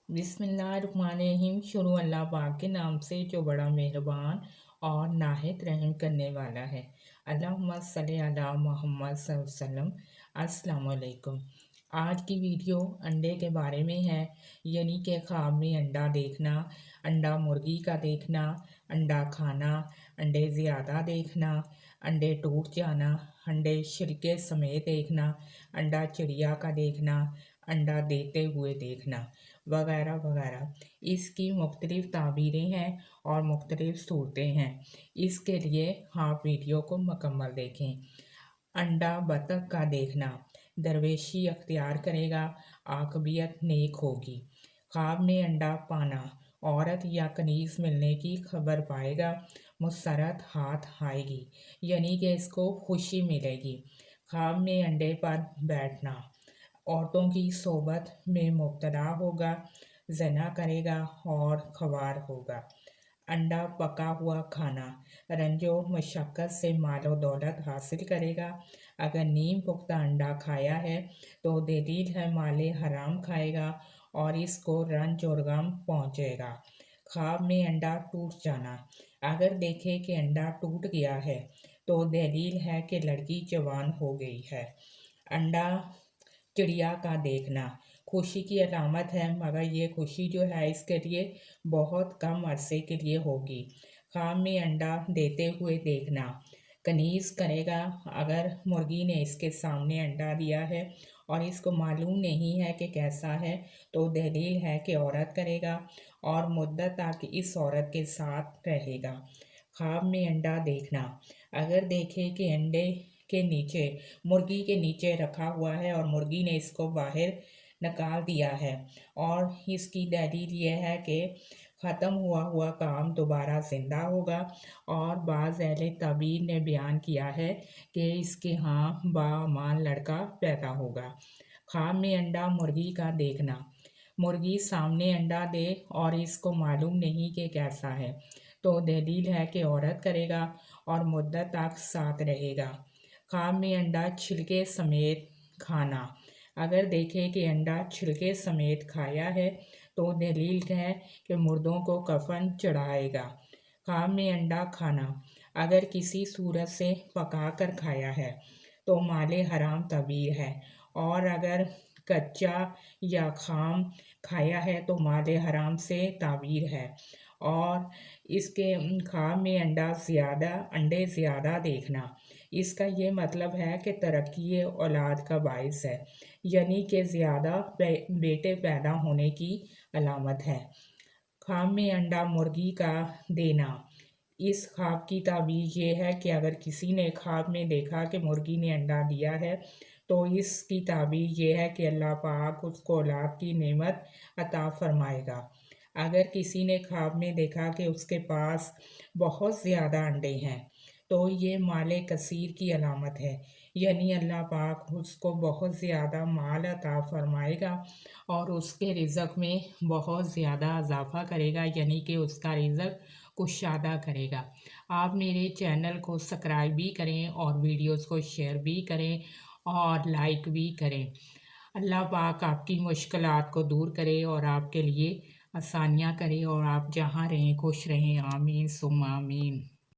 बिस्मिल्लाहिर्रहमानिर्रहीम। शुरू अल्लाह पाक के नाम से जो बड़ा मेहरबान और नाहित रहम करने वाला है। अल्लाहुम्मा सल्ली अला मुहम्मद सल्लल्लाहु अलैहि वसल्लम। अस्सलाम वालेकुम। आज की वीडियो अंडे के बारे में है, यानी कि ख्वाब में अंडा देखना, अंडा मुर्गी का देखना, अंडा खाना, अंडे ज़्यादा देखना, अंडे टूट जाना, अंडे छिलके समेत देखना, अंडा चिड़िया का देखना, अंडा देते हुए देखना, वगैरह वगैरह। इसकी मुख्तलिफ़ ताबीरें हैं और मुख्तलिफ़ सूरतें हैं। इसके लिए आप वीडियो को मुकम्मल देखें। अंडा बतख का देखना, दरवेशी अख्तियार करेगा, आक़िबत नेक होगी। ख्वाब में अंडा पाना, औरत या कनीज़ मिलने की खबर पाएगा, मुसर्रत हाथ आएगी, यानी कि इसको खुशी मिलेगी। ख्वाब में अंडे पर बैठना, औरतों की सोबत में मुब्तला होगा, ज़ना करेगा और ख्वार होगा। अंडा पका हुआ खाना, रंजो मशक्क़त से मालो दौलत हासिल करेगा। अगर नीम पुख्ता अंडा खाया है तो दलील है माले हराम खाएगा और इसको रंज और गम पहुँचेगा। ख्वाब में अंडा टूट जाना, अगर देखे कि अंडा टूट गया है तो दलील है कि लड़की जवान हो गई है। अंडा चिड़िया का देखना खुशी की अलामत है, मगर ये खुशी जो है इसके लिए बहुत कम अरसे के लिए होगी। ख्वाब में अंडा देते हुए देखना, कनीज़ करेगा। अगर मुर्गी ने इसके सामने अंडा दिया है और इसको मालूम नहीं है कि कैसा है तो दलील है कि औरत करेगा और मुद्दत तक इस औरत के साथ रहेगा। ख्वाब में अंडा देखना, अगर देखे कि अंडे के नीचे मुर्गी के नीचे रखा हुआ है और मुर्गी ने इसको बाहर निकाल दिया है और इसकी दलील ये है कि ख़त्म हुआ काम दोबारा ज़िंदा होगा। और बाज़ अहले तबीर ने बयान किया है कि इसके यहाँ बामान लड़का पैदा होगा। ख्वाब में अंडा मुर्गी का देखना, मुर्गी सामने अंडा दे और इसको मालूम नहीं कि कैसा है तो दलील है कि औरत करेगा और मुद्दत तक साथ रहेगा। ख्वाब में अंडा छिलके समेत खाना, अगर देखे कि अंडा छिलके समेत खाया है तो दलील है कि मुर्दों को कफन चढ़ाएगा। ख्वाब में अंडा खाना, अगर किसी सूरत से पका कर खाया है तो माले हराम तबीर है, और अगर कच्चा या खाम खाया है तो माले हराम से ताबीर है। और इसके ख्वाब में अंडे ज़्यादा देखना, इसका ये मतलब है कि तरक्की औलाद का बाइस है, यानी कि ज़्यादा बेटे पैदा होने की अलामत है। ख्वाब में अंडा मुर्गी का देना, इस ख्वाब की ताबीर ये है कि अगर किसी ने ख्वाब में देखा कि मुर्गी ने अंडा दिया है तो इसकी ताबीर ये है कि अल्लाह पाक उसको औलाद की नेमत अता फरमाएगा। अगर किसी ने ख्वाब में देखा कि उसके पास बहुत ज़्यादा अंडे हैं तो ये माले कसीर की अलामत है, यानी अल्लाह पाक उसको बहुत ज़्यादा माल अता फरमाएगा और उसके रिज़्क़ में बहुत ज़्यादा इजाफ़ा करेगा, यानी कि उसका रिज़्क़ कुशादा करेगा। आप मेरे चैनल को सब्सक्राइब भी करें और वीडियोस को शेयर भी करें और लाइक भी करें। अल्लाह पाक आपकी मुश्किलात को दूर करे और आपके लिए आसानियाँ करे और आप जहाँ रहें खुश रहें। आमीन सुम्मा आमीन।